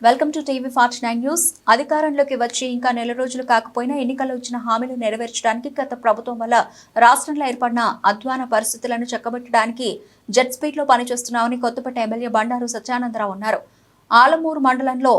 Welcome to టీవీ49 news. అధికారంలోకి వచ్చి ఇంకా నెల రోజులు కాకపోయినా ఎన్నికల్లో ఇచ్చిన హామీలు నెరవేర్చడానికి గత ప్రభుత్వం వల్ల రాష్ట్రంలో ఏర్పడిన అధ్వాన పరిస్థితులను చక్కబెట్టడానికి జెట్ స్పీడ్ లో పనిచేస్తున్నామని కొత్తపేట ఎమ్మెల్యే బండారు సత్యానందరావు అన్నారు. ఆలమూరు మండలంలో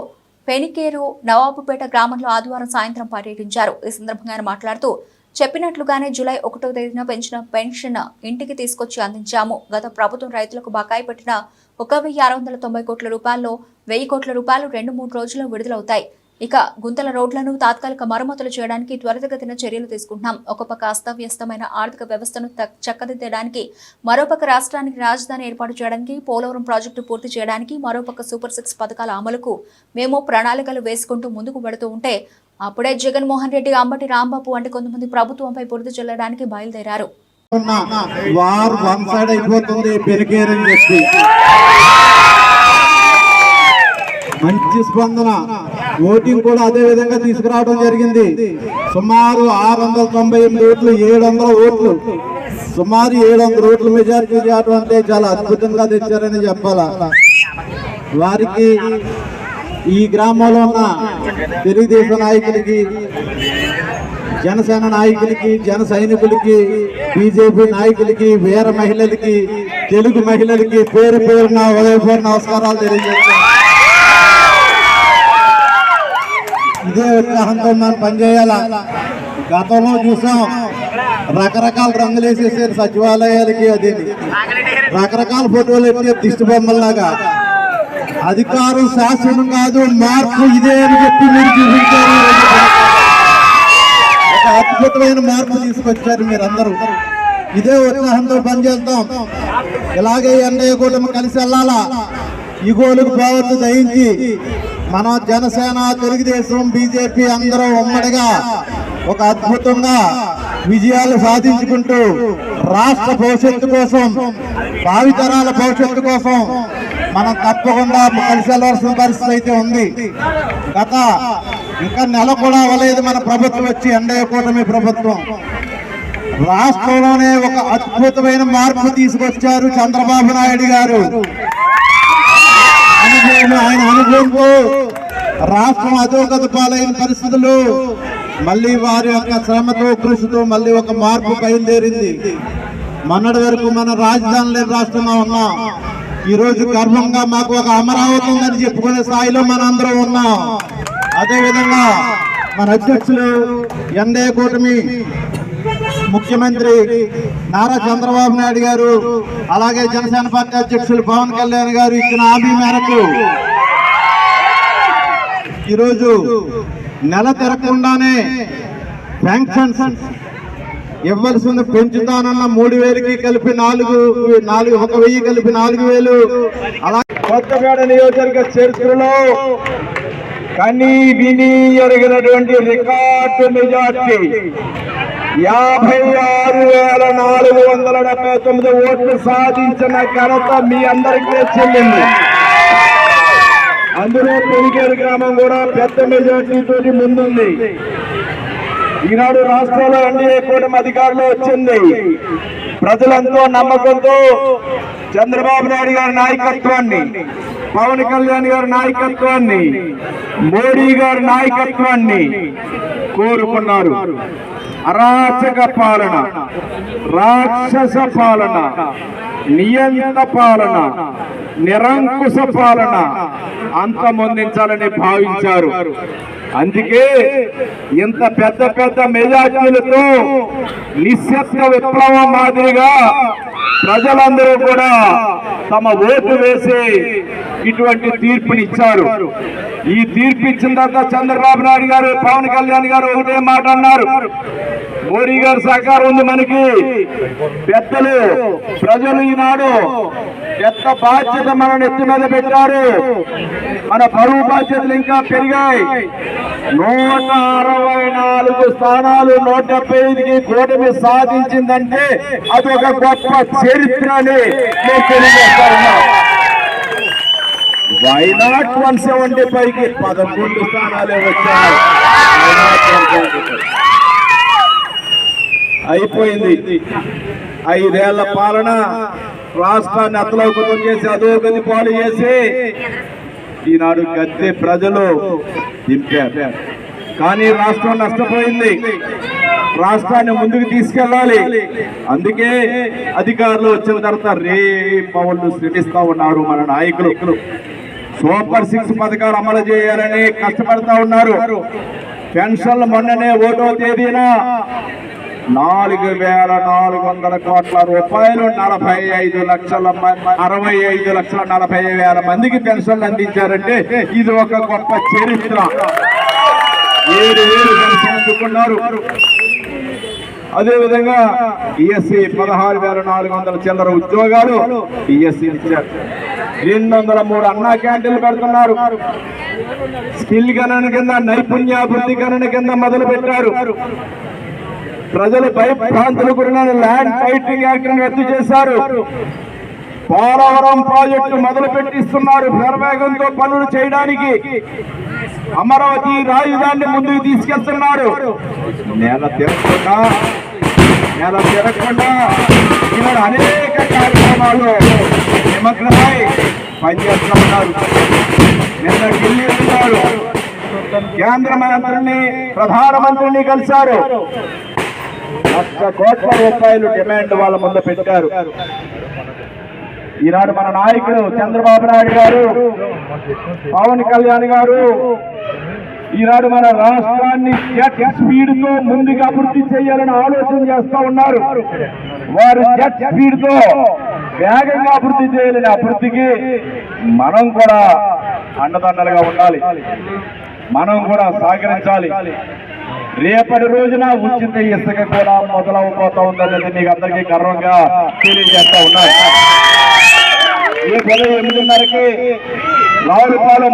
పెనికేరు నవాబుపేట గ్రామంలో ఆదివారం సాయంత్రం పర్యటించారు. ఈ సందర్భంగా ఆయన మాట్లాడుతూ చెప్పినట్లుగానే జూలై 1వ తేదీన పెంచిన పెన్షన్ ఇంటికి తీసుకొచ్చి అందించాము. గత ప్రభుత్వం రైతులకు బకాయి పెట్టిన 1,690 కోట్ల రూపాయల్లో 1,000 కోట్ల రూపాయలు 2-3 రోజుల్లో విడుదలవుతాయి. ఇక గుంతల రోడ్లను తాత్కాలిక మరమ్మతులు చేయడానికి త్వరితగతిన చర్యలు తీసుకుంటున్నాం. ఒక పక్క అస్తవ్యస్తమైన ఆర్థిక వ్యవస్థను చక్కదిద్దడానికి, మరోపక్క రాష్ట్రానికి రాజధాని ఏర్పాటు చేయడానికి, పోలవరం ప్రాజెక్టు పూర్తి చేయడానికి, మరోపక్క సూపర్ 6 పథకాల అమలుకు మేము ప్రణాళికలు వేసుకుంటూ ముందుకు వెళుతూ ఉంటే అప్పుడే జగన్మోహన్ రెడ్డి, అంబటి రాంబాబు వంటి కొంతమంది ప్రభుత్వంపై బురద చల్లడానికి బయలుదేరారు. మంచి స్పందన, ఓటింగ్ కూడా అదే విధంగా తీసుకురావడం జరిగింది. సుమారు 698 ఓట్లు, 700 ఓట్లు, సుమారు 700 ఓట్లు మెజారిటీ చేయడం అంటే చాలా అద్భుతంగా తెచ్చారని చెప్పాలా. వారికి ఈ గ్రామంలో ఉన్న తెలుగుదేశం నాయకులకి, జనసేన నాయకులకి, జన సైనికులకి, బీజేపీ నాయకులకి, వీర మహిళలకి, తెలుగు మహిళలకి పేరు పేరున ఉదయపూర్వ నమస్కారాలు తెలియజేస్తాను. ఇదే ఉత్సాహంతో మనం పనిచేయాలా. గతంలో చూసాం, రకరకాల రంగులు వేసేసారు సచివాలయాలకి, అది రకరకాల ఫోటోలు ఎత్తే దిష్టి బొమ్మల్లాగా. అధికారం శాసనం కాదు, మార్పు ఇదే అని చెప్పి మీరు చూపించారు. ఒక అద్భుతమైన మార్పు తీసుకొచ్చారు మీరందరూ. ఇదే ఉత్సాహంతో పనిచేద్దాం. ఇలాగే ఎన్డీఏ కూటమి కలిసి వెళ్ళాలా. ఈ గోలుకు పోవద్దు దయించి. మన జనసేన, తెలుగుదేశం, బీజేపీ అందరూ ఉమ్మడిగా ఒక అద్భుతంగా విజయాలు సాధించుకుంటూ రాష్ట్ర భవిష్యత్తు కోసం, భావితరాల భవిష్యత్తు కోసం మనం తప్పకుండా కలిసి వెళ్ళవలసిన పరిస్థితి అయితే ఉంది. గత ఇంకా నెల కూడా అవ్వలేదు మన ప్రభుత్వం వచ్చి, ఎన్డీఏ కూటమి ప్రభుత్వం. రాష్ట్రంలోనే ఒక అద్భుతమైన మార్పు తీసుకొచ్చారు చంద్రబాబు నాయుడు గారు. ఆయన అనుభవంతో రాష్ట్రం అధోగత పాలైన పరిస్థితులు మళ్ళీ వారి యొక్క శ్రమతో, కృషితో మళ్ళీ ఒక మార్పు బయలుదేరింది. మొన్నటి వరకు మన రాజధాని లేని రాష్ట్రంగా ఉన్నాం. ఈ రోజు గర్వంగా మాకు ఒక అమరావతి ఉందని చెప్పుకునే స్థాయిలో మనందరం ఉన్నాం. అదేవిధంగా మన అధ్యక్షులు, ఎన్డీఏ కూటమి ముఖ్యమంత్రి నారా చంద్రబాబు నాయుడు గారు, అలాగే జనసేన పార్టీ అధ్యక్షులు పవన్ కళ్యాణ్ గారు ఇచ్చిన హామీ మేరకు ఈరోజు నెల తిరగకుండానే పెన్షన్స్ ఇవ్వాల్సింది పెంచుతానన్న 3,000కి కలిపి 1,000 కలిపి 4,000. అలాగే కొత్తపేట నియోజకవర్గ చరిత్రలో కనీ విని ఎరగినటువంటి రికార్డు మెజార్టీ 56,479 ఓట్లు సాధించిన ఘనత మీ అందరికీ చెల్లింది. అందులో పెనికేరు గ్రామం కూడా పెద్ద మెజార్టీ తోటి ముందుంది. ఈనాడు రాష్ట్రంలో ఎన్డీఏ కూటమి అధికారంలో వచ్చింది. ప్రజలంతో నమ్మకంతో చంద్రబాబు నాయుడు గారి నాయకత్వాన్ని, పవన్ కళ్యాణ్ గారి నాయకత్వాన్ని, మోడీ గారి నాయకత్వాన్ని కోరుకున్నారు. అరాచక పాలన, రాక్షస పాలన, నియంత పాలన, నిరంకుశ పాలన అంతమొందించాలని భావించారు. అందుకే ఇంత పెద్ద పెద్ద మెజార్టీలతో నిశ్శబ్ద విప్లవం మాదిరిగా ప్రజలందరూ కూడా తమ ఓటు వేసి ఇటువంటి తీర్పునిచ్చారు. ఈ తీర్పు ఇచ్చిన తర్వాత చంద్రబాబు నాయుడు గారు, పవన్ కళ్యాణ్ గారు ఒకటే మాట అన్నారు, మోడీ గారి సహకారం ఉంది మనకి. పెద్దలు, ప్రజలు ఈనాడు పెద్ద బాధ్యత మన నెత్తి మీద పెట్టారు. మన బరువు బాధ్యతలు ఇంకా పెరిగాయి. 164 స్థానాలు 175కి కూటమి సాధించిందంటే అది ఒక గొప్ప చరిత్ర అని నేను తెలియజేస్తాను. వైనాట్ 175కి 11 స్థానాలే వచ్చాయి. అయిపోయింది 5 ఏళ్ల పాలన. రాష్ట్రాన్ని అతలోకుతం చేసి, అధోగతి పాలు చేసి ఈనాడు గద్దె ప్రజలు దింపారు. కానీ రాష్ట్రం నష్టపోయింది. రాష్ట్రాన్ని ముందుకు తీసుకెళ్ళాలి. అందుకే అధికారులు వచ్చిన తర్వాత రేపవళ్ళు శ్రమిస్తా ఉన్నారు మన నాయకులు. సూపర్ 6 పథకాలు అమలు చేయాలని కష్టపడతా ఉన్నారు. పెన్షన్లు మొన్ననే 1వ తేదీన 4,400 కోట్ల రూపాయలు 65,40,000 మందికి పెన్షన్లు అందించారంటే ఇది ఒక గొప్ప చరిత్ర. 7,000 పెన్షన్ అందుకున్నారు. అదేవిధంగా ఈఎస్సీ 16,400 చిల్లర ఉద్యోగాలు ఈఎస్సీ ఇచ్చారు. 203 అన్నా క్యాంటీన్లు పెడుతున్నారు. స్కిల్ గణన కింద, నైపుణ్యాభివృద్ధి గణన కింద మొదలు పెట్టారు. ప్రజలు భయభ్రాంతులు గురైన ల్యాండ్ టైటిలింగ్ యాక్ట్ రద్దు చేశారు. పోలవరం ప్రాజెక్టు మొదలు పెట్టిస్తున్నారు. శరవేగంతో పనులు చేయడానికి అమరావతి రాజధానిని ముందుకు తీసుకెళ్తున్నారు. నెల తిరగకుండా ఈనాడు అనేక కార్యక్రమాలు నిమగ్నమై పనిచేస్తూ ఉన్నారు. నిన్న ఢిల్లీ వెళ్తారు. కేంద్ర మంత్రిని, ప్రధానమంత్రిని కలిశారు. 1,00,000 కోట్ల రూపాయలు డిమాండ్ వాళ్ళ ముందు పెట్టారు. ఈనాడు మన నాయకుడు చంద్రబాబు నాయుడు గారు, పవన్ కళ్యాణ్ గారు ఈనాడు మన రాష్ట్రాన్ని జెట్ స్పీడ్ తో ముందుగా అభివృద్ధి చేయాలని ఆలోచన చేస్తా ఉన్నారు. వారు జెట్ స్పీడ్ తో వేగంగా అభివృద్ధి చేయాలని అభివృద్ధికి మనం కూడా అండదండలుగా ఉండాలి. మనం కూడా సహకరించాలి. రేపటి రోజున ఉచిత ఇసుక కూడా మొదలవబోతా ఉందనేది మీకు అందరికీ గర్వంగా తెలియజేస్తా ఉన్నారు. ఈ 8:30కి రావులపాలెం